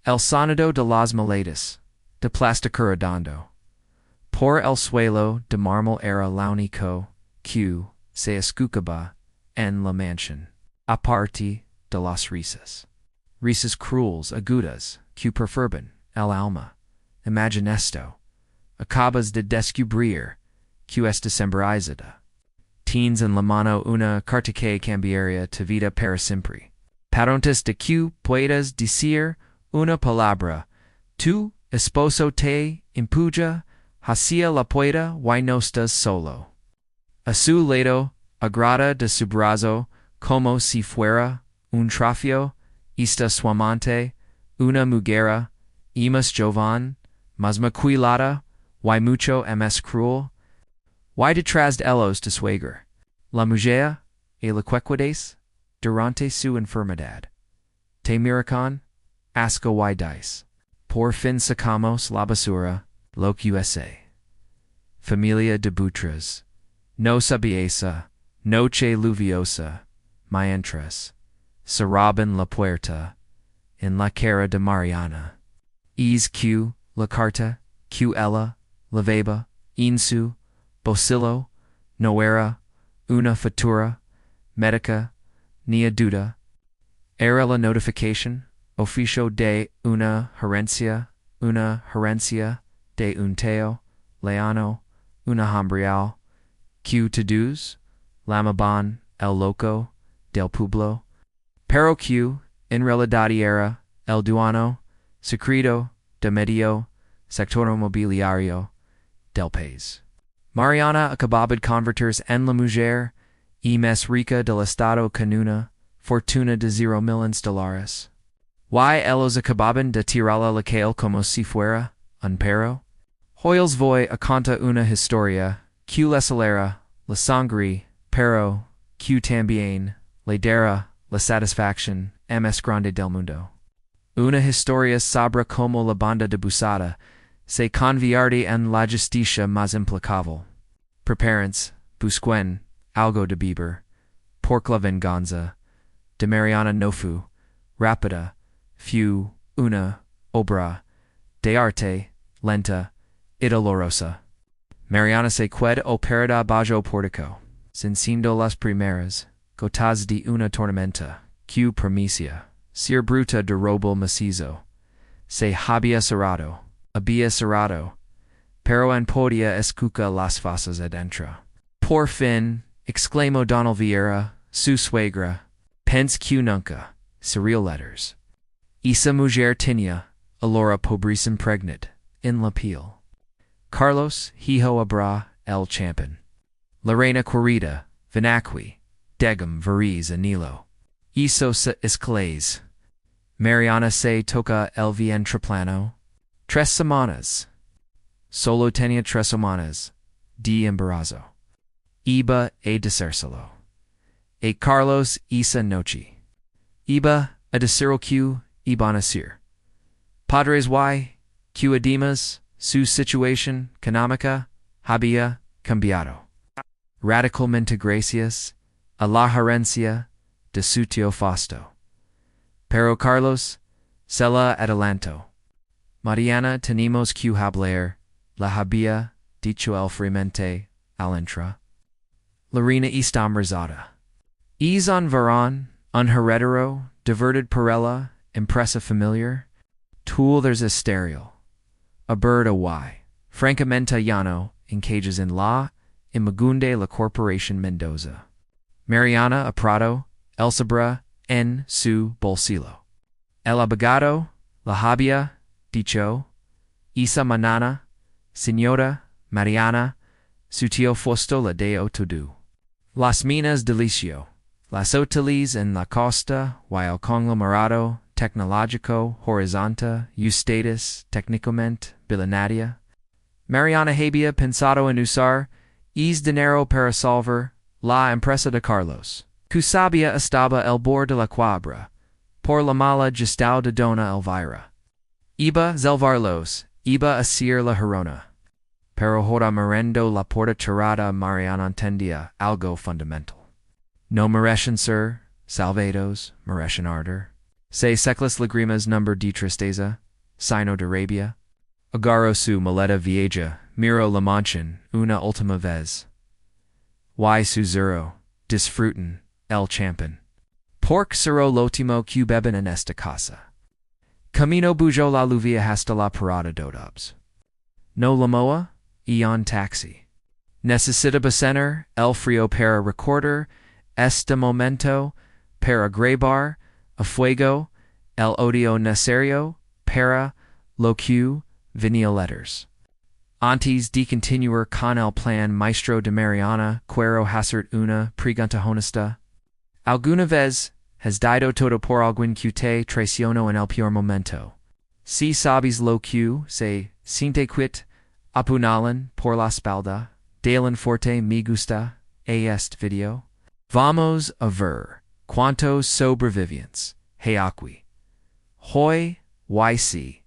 El sonido de las maletas, de plástico redondo. Por el suelo de mármol era launico, que se escuchaba en la mansión. Aparte de las risas. Risas crueles, agudas, que perturban el alma. Imagine esto. Acabas de descubrir que es decemberizada. Tienes en la mano una carta que cambiaría tu vida para siempre. Parontes de que puedas decir una palabra. Tu esposo te empuja hacia la puerta y no estás solo. A su lado, agrada de su brazo, como si fuera un trofeo, está su amante, una muguera, más joven, más maquilada, y mucho más cruel. Y detrás de ellos tu suegra, la mujer, y la cuequades, durante su enfermedad. Te miracan, asco y dice. Por fin sacamos la basura, lo que USA. Familia de Butras. No sabiesa, noche lluviosa, mientras. Cerraban la puerta, en la cara de Mariana. Es que, la carta, que ella, levaba, en su, bolsillo, no era, una factura, médica, ni duda. Era la notificación, oficio de una herencia de un teo, leano, una hambrial, que todos, l'amaban, el loco, del pueblo, pero que, en realidad era, el duano, secreto, de medio, sector mobiliario, del país. Mariana acababa de convertirse en la mujer y más rica del estado con una fortuna de $0,000,000. Y ellos acababan de tirarla la calle como si fuera un perro. Hoy les voy a contar una historia que les acelera la sangre, pero que también le dará la satisfacción más grande del mundo. Una historia sobre cómo la banda de Basura se convierte en la justicia más implacable. Prepárense, busquen algo de beber, porque la venganza de Mariana no fue rápida, fue una obra de arte lenta y dolorosa. Mariana se quedó parada bajo portico, sintiendo las primeras gotas de una tormenta que prometía ser bruta de robo macizo. Se había cerrado, pero en podía escuchar las voces adentro. Por fin, exclamó Donald Vieira, su suegra, pense que nunca, serial letters. Esa mujer tenía, alora pobreza impregnada, en la piel. Carlos, hijo abra, el champion. La reina querida, vinaqui, degum veriz anilo. Eso se escalés. Mariana se toca el vientre-plano. 3 semanas. Solo tenía 3 semanas de embarazo. Iba a decírselo. A Carlos esa noche. Iba a decirlo que iban a decir. Padres y, que además, su situación económica había cambiado. Radicalmente gracias a la herencia de su tío Fausto. Pero Carlos se la adelantó. Mariana tenemos que hablar, la había dicho él friamente al entrar. La reina está embarazada. Es un varón, un heredero, diverted por ella, empresa familiar. Tool there's a stereo. A bird a y. Francamente llano, en cages en la, en Magunde la Corporación Mendoza. Mariana a Prado, el sabra, en su bolsillo. El abogado, la había dicho, esa manana, señora Mariana, su tío Fausto la dio todo. Las minas delicio, las hoteles en la costa y el conglomerado tecnológico horizonte ustedes técnicamente billionaria. Mariana había pensado en usar es dinero para salvar la empresa de Carlos, que sabía estaba el borde de la quiebra, por la mala gestión de Dona Elvira. Iba a salvarlos, iba a ser la Gerona. Pero ahora mirando la puerta cerrada Mariana entendía algo fundamental. No merecen ser salvados, merecen arder. Se seclas lagrimas number de tristeza, sino d'Arabia. Agarro su maleta vieja, miro la manchan, una última vez. Y su zero, disfruten, el champan. Pork será l'ultimo que beben en esta casa. Camino bujo la lluvia hasta la parada dodobs. No la moa, ion taxi. Necesita bacenar, el frío para recorder, este momento, para grabar, a fuego, el odio necesario, para, lo que, venía letters. Antes de continuar con el plan maestro de Mariana, quiero hacer una pregunta honesta. ¿Alguna vez has dado todo por alguien que te traicionó en el peor momento? Si sabes lo que se siente quit, apunalan por la espalda, dalen forte me gusta, este video. Vamos a ver cuántos sobrevivientes hay aquí. Hoy, YC,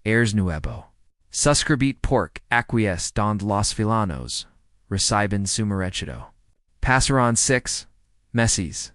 Airs Nuevo. Suscribit pork acquiesce donde los villanos reciben su merecido. Pasaron 6 meses.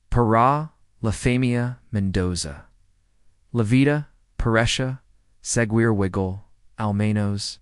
Para la familia Mendoza. La vida parece seguir wiggle, al menos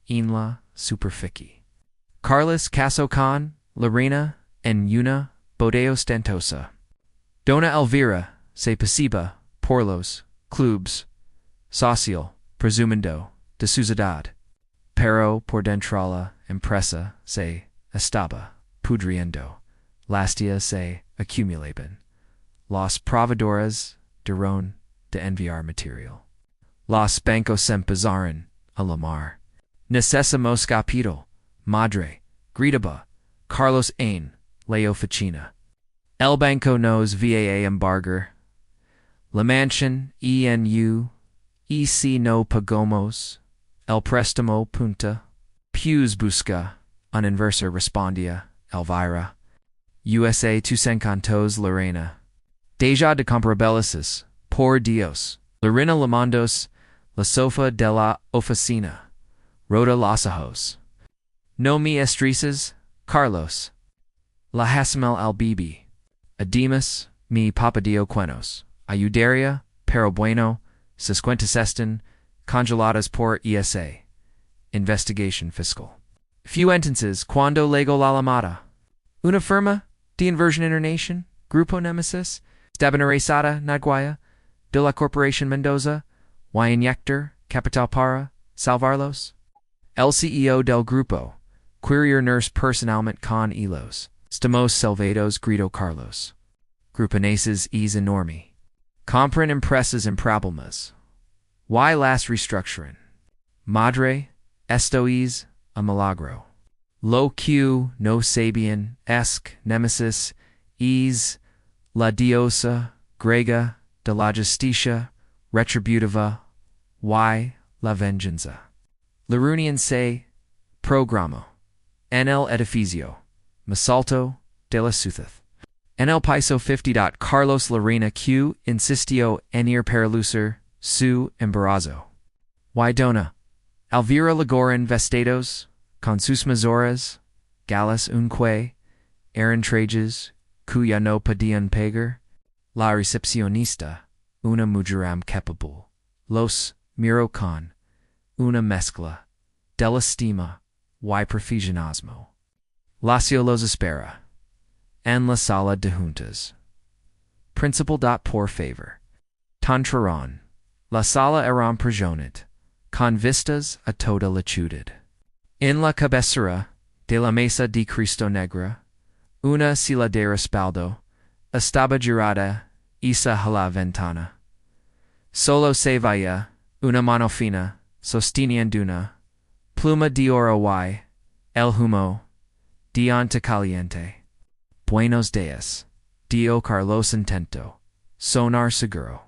en la superficie. Carlos casó con la reina en una boda ostentosa. Dona Elvira se pasiba por los clubs social, presumiendo de su edad, pero por dentro la empresa se estaba pudriendo, las días se acumulaban. Los proveedores dejaron de enviar material. Los bancos se empezaron a la mar. Necesitamos capital, madre, gritaba, Carlos en la oficina. El banco nos va a embargar. La mansión en y si no pagamos, el préstamo punta. Pews busca, un inversor respondía, Elvira. USA 250 la reina. Deja de comprabelices, por Dios. La reina Lamondos, la sofa de la oficina. Rhoda los ojos. No me estreses, Carlos. La Hasamel al bibi. Adimas, mi papadio cuenos. Ayudaria, pero bueno, 50 congeladas por ESA. Investigation fiscal. Few sentences cuando llegó la llamada. Una firma de inversión international, Grupo Nemesis, estabilizada Naguaya, de la Corporación Mendoza, y inyector capital para salvarlos. El CEO del grupo, querer nurse personalmente con hilos. Estamos salvados grito Carlos. Grupaneses es enorme. Compran empresas en problemas. Y las restructuran. Madre, esto es a milagro. Lo que no sabían es que Nemesis es la diosa griega de la justicia retributiva y la venganza. La reunión se programó en el edificio Masalto de la ciudad. En el piso 50. Carlos la reina Q insistió en ir para lucir su embarazo. Y dona Elvira Lagoran vestidos con sus mazoras, galas unque, eran trajes cuya no podían pagar. La recepcionista, una mujeram capable, los miró con una mezcla de estima y proficionismo. Lacio los espera en la sala de juntas. Principal. Por favor. Tantraron. La sala eran prejonit, con vistas a toda la ciudad. En la cabecera de la mesa de Cristo Negra, una silla de respaldo, estaba girada isa a la ventana. Solo se veía una mano fina, sosteniendo una pluma de oro y el humo diante caliente. Buenos días, Dio Carlos intento, sonar seguro.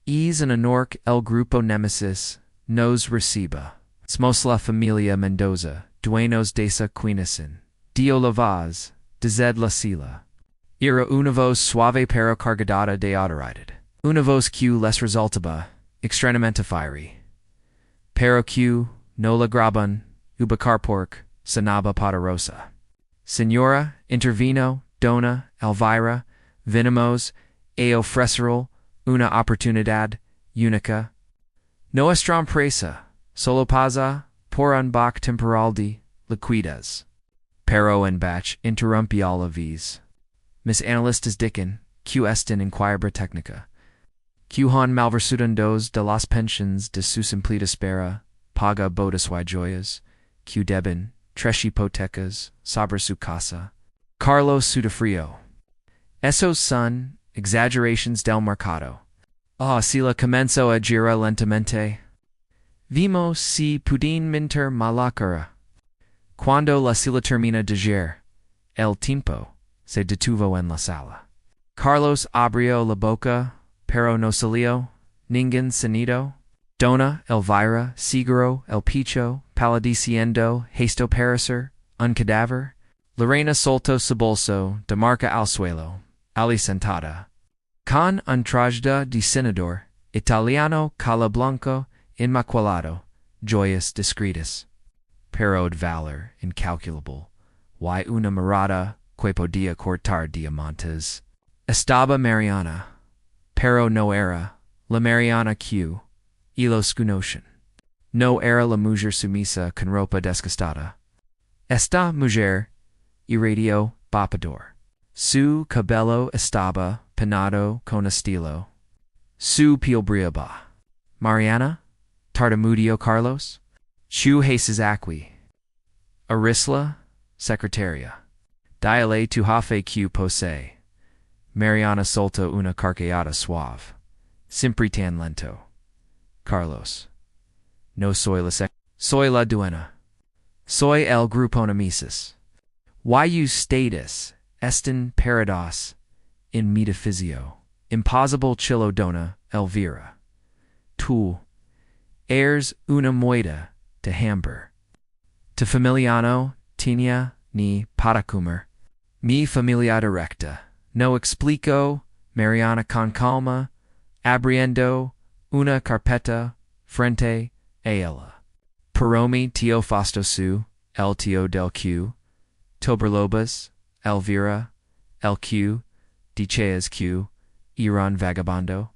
Es en honor el grupo Nemesis nos reciba. Somos la familia Mendoza, dueños de esa quinacin. Dio la vaz, desde la sila. Era una voz suave pero cargada de autoridad. Una voz que les resultaba extremadamente fiery. Pero que no la graban, ubicar porque sonaba poderosa. Señora, intervino, dona, Elvira, vinimos a ofrecer una oportunidad única. Nuestra empresa solo pasa por un bajo temporal de liquidez. Pero en batch interrumpi a la vez. Mis analistas dicen, que están en quiebra técnica. Que han malversado dos de las pensions de sus empleados para paga bodas y joyas, que deben tres hipotecas sobre su casa. Carlos Sudafrio. Esos son exagerations del mercado. Si la comenzó a girar lentamente. Vimos si pudin minter malacura. Cuando la sila termina de girar, el tiempo se detuvo en la sala. Carlos abrió la boca, pero no salió ningún sonido. Dona Elvira Seguro el Picho palideciendo hasto parecer un cadáver. Lorena soltó su bolso de marca al suelo, ali sentada. Con un traje de senador italiano cala blanco inmaculado, joyas discretas. Pero de valor incalculable, y una mirada que podía cortar diamantes. Estaba Mariana, pero no era la Mariana que los conocen. No era la mujer sumisa con ropa desgastada. Esta mujer irradió vapor. Su cabello estaba peinado con estilo. Su piel brillaba. Mariana, tartamudeó Carlos. Chu haces aquí. Arisla, secretaria. Dile tu jefe que posee. Mariana soltó una carcajada suave. Siempre tan lento. Carlos. No soy la soy la dueña. Soy el grupo Nemesis. Y status están parados in metafisio. Impossible chilo dona Elvira. Tu eres una moeda de hambre. Te familiano tinia ni para comer. Mi familia directa. No explico, Mariana con calma, abriendo una carpeta frente a ella. Paromi tío Fasto su, el tío del Q, Toberlobas, Elvira, el Q, Dicheas Q, Iran vagabondo.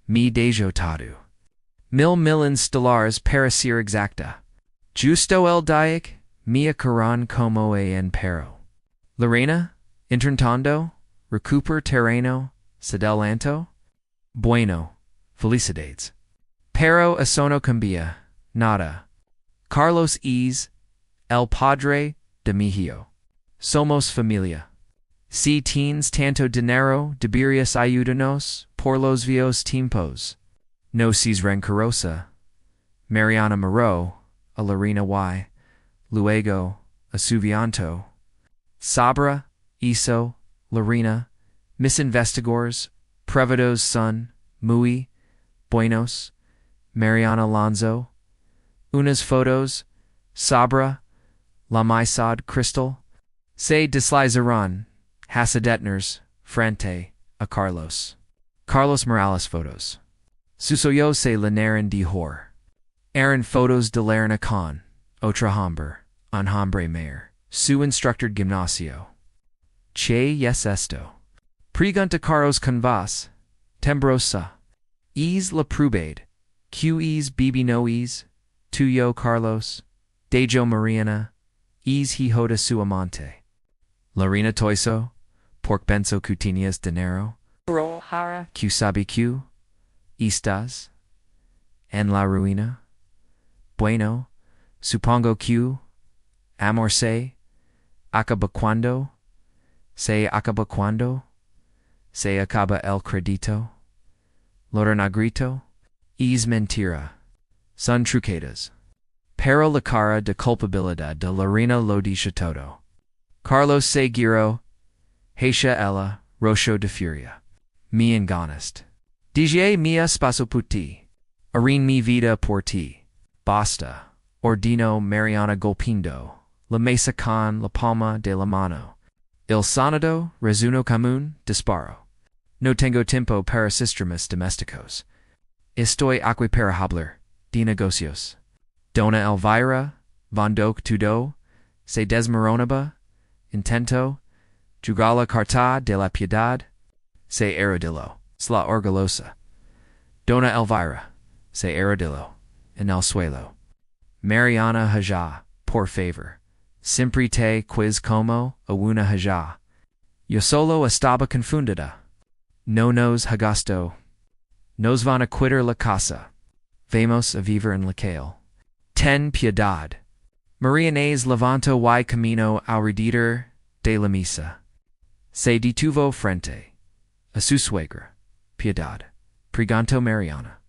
Mi dejo tadu. Mil stellars para ser exacta. Justo el diac, mia caran como en pero. Lorena, intentando, recuper terreno, sedelanto. Bueno, felicidades. Pero eso no cambia, nada. Carlos es el padre de mi hijo. Somos familia. Si tienes tanto dinero, deberías ayudarnos por los viejos tiempos. No seas rencorosa. Mariana miró a Lorena y, luego, a su vianto. Sabra, hizo, Lorena, mis investigadores, prevados son, muy, buenos, Mariana Alonso, unas fotos, Sabra, la maisad Crystal, se deslizarán, hasadetners, frente, a Carlos. Carlos Morales photos. Susoyo se lenaron de hor. Eran fotos de Lerna con, otra hombre, un hombre mayor, su instructor gimnasio. Che yes esto. Pregunta Carlos con vas, tembrosa. Es la probade, que es bibi no es, tuyo Carlos, dejo Mariana, es hijo de su amante. Lorena Toiso, pork benzo cutinias dinero. Rohara. Que sabe que, estás, en la ruina. Bueno, supongo que, amor se acaba cuando el crédito. Lorenagrito, es mentira. Son truquetas. Pero la cara de culpabilidad de Lorena lo dice todo. Carlos se giró, hacia ella, rojo de furia. Mi enganast. Dije mia spaso puti. Arin mi vida por ti. Basta. Ordino Mariana golpindo. La mesa con la palma de la mano. Il sonado resuno común disparo. No tengo tiempo para sistemas domésticos. Estoy aquí para hablar de negocios. Dona Elvira, Vondoc tudo, se desmoronaba, intento, jugar la carta de la piedad, se erodillo, sla orgullosa. Dona Elvira, se Aradillo, en el suelo. Mariana Haja, por favor. Siempre te quiz como a una Haja. Yo solo estaba confundida. No nos hagasto. Nos van a quitar la casa. Vamos a vivir en la calle. Ten piedad. Maria Inés levanto y camino alrededor de la misa. Se detuvo frente a su suegra. Piedad. Preguntó Mariana.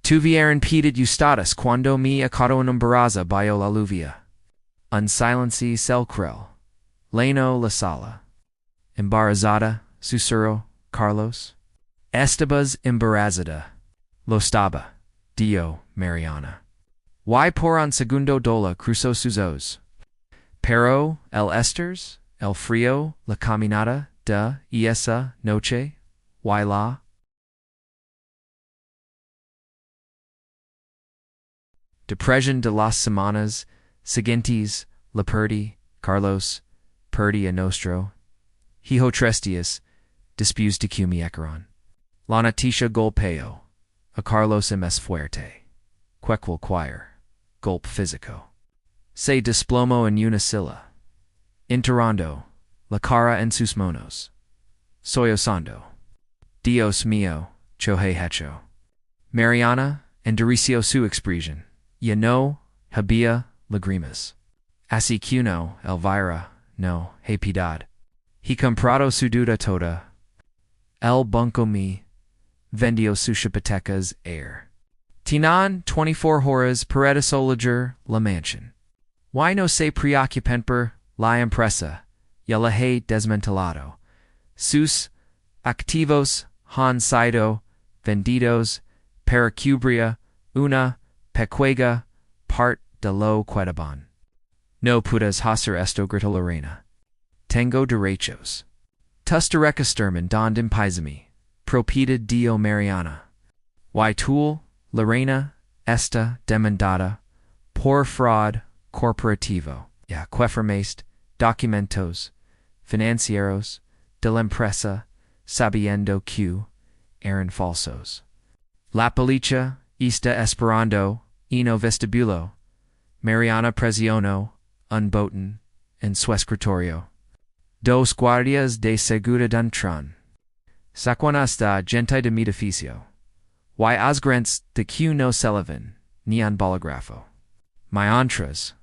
Tuvieron piedad ustedes cuando me acaron embaraza bajo la lluvia. Un silencio cel cruel. Leno la sala. Embarazada, susurró Carlos. Estabas embarazada. Lo estaba, dio Mariana. Y por un segundo dola cruzó sus ojos. Pero el esters, el frío, la caminata de esa noche, y la depresión de las semanas siguientes, la perdí, Carlos, perdí a nostro. Hijo tres días, después de que me Echaron. La noticia golpeó a Carlos más fuerte. Quequel choir, golpe físico. Se desplomó en una silla. Enterrando la cara en sus manos. Sollozando. Dios mío, cho he hecho. Mariana endureció su expresión. Ya no había lágrimas. Así que no, Elvira, no, he piedad. He comprado su duda toda. El banco me vendió sus hipotecas air. Tinan 24 horas para desolager la mansión. Why no se preocupen por la empresa, ya la he desmantelado. Sus activos han sido vendidos para cubrir una pequeña parte de lo quedaban. No puedes hacer esto, gritó la reina. Tengo derechos. Tus derechos termen donde empiezan. Propiedad dio Mariana. Y tú, la reina, está demandada por fraud corporativo. Ya que firmaste documentos financieros de la empresa sabiendo que eran falsos. La policía está esperando en el vestibulo. Mariana presionó un botón en su escritorio. Dos guardias de seguridad entran. Sacan hasta gente de mi edificio. Y asgrants de que no se eleven, ni un bolígrafo. Mientras,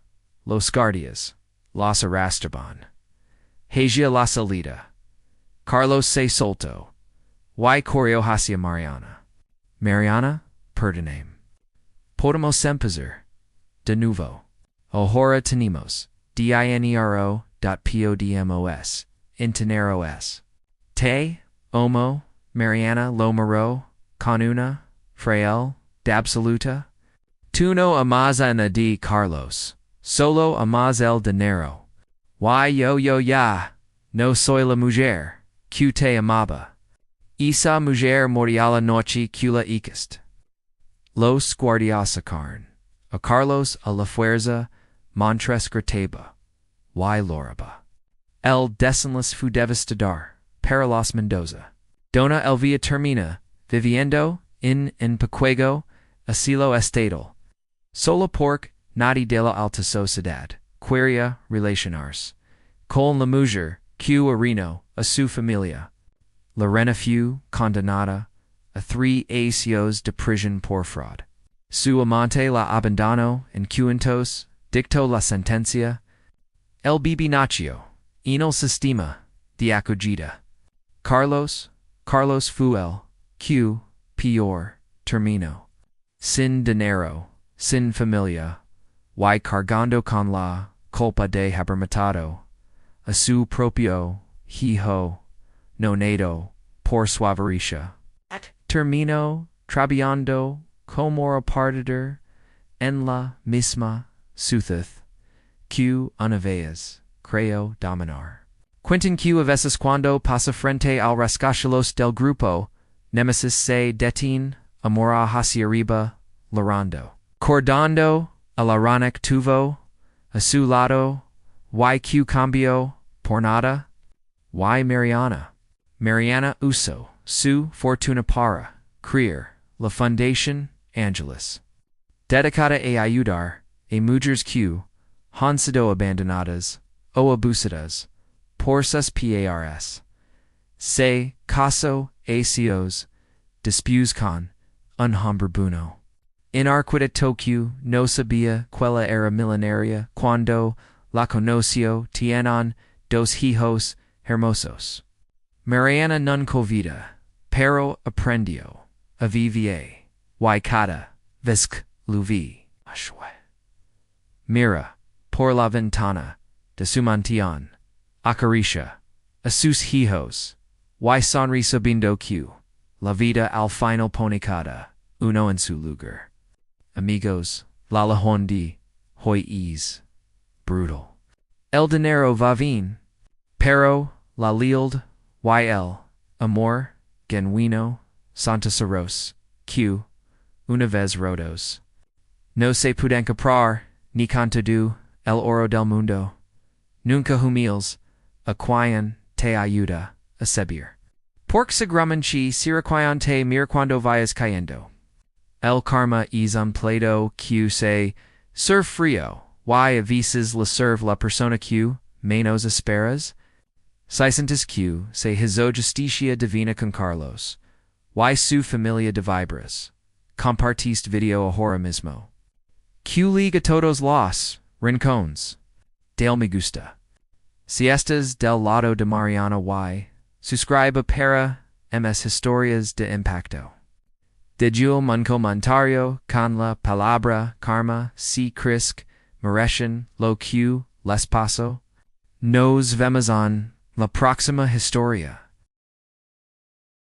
los guardias, los arrastraban. Hacia la salida. Carlos se soltó. Y corrió hacia Mariana. Mariana, perdóname. Podemos empezar. De nuevo. Ahora tenemos. dinero.podemos. Inteneros. Te, Omo, Mariana Lomaro, con una, frail, d'absoluta. Tu no amas a nadie, Carlos. Solo amas el dinero. Yo ya. No soy la mujer. Que te amaba. Esa mujer moría la noche que la hiciste. Los guardias sacaron a Carlos a la fuerza montres gritaba. Y loraba. El desenlace fue devastador para los Mendoza. Dona Elvia termina viviendo en pequeño asilo estatal. Solo porque nadie de la alta sociedad quería relacionarse con la mujer que arruinó a su familia. La reina fue condenada a 3 años de prisión por fraud. Su amante la abandonó en cuentos, dictó la sentencia. El bibi nació en el sistema de acogida. Carlos fue el que peor terminó. Sin dinero, sin familia, y cargando con la culpa de haber matado a su propio hijo no nacido por su avaricia. Terminó trabajando como repartidor en la misma ciudad que una vez creyó dominar. Quentin que a veces cuando pasa frente al rascacielos del grupo, Nemesis se detiene, amora hacia arriba, llorando. Cordando el ironic tuvo a su lado, y que cambió por nada, y Mariana. Mariana usó su fortuna para creer la Fundación, Angeles. Dedicada a ayudar, a mujeres que han sido abandonadas, o abusadas, por sus pars. Se caso a cios, después con, un hombre bueno. En Arquita Tokyo no sabía quella era milenaria cuando la conoció tienen dos hijos hermosos. Mariana nun convida, pero aprendió a vivir, y cada vez que lo vi, mira, por la ventana de su mansión, acaricia a sus hijos, y sonrisa viendo que la vida al final pone cada uno en su lugar. Amigos, la hoy es brutal. El dinero va bien, pero la lealtad y el amor genuino son tesoros que, una vez rotos, no se pueden comprar ni con todo el oro del mundo. Nunca humildes, a quien te ayuda a Saber. Porque seguramente será te mir cuando vayas cayendo. El karma es un plato que se serve frío, y a veces le serve la persona que menos esperas. Si sientes que se hizo justicia divina con Carlos, y su familia de vibras, compartiste video ahora mismo. Que liga todos los rincones del me gusta. Si estás del lado de Mariana y suscribe para más historias de impacto. Digul un comentario con la palabra karma si crisk merecen lo que les pasó. Nos vemos en la próxima historia.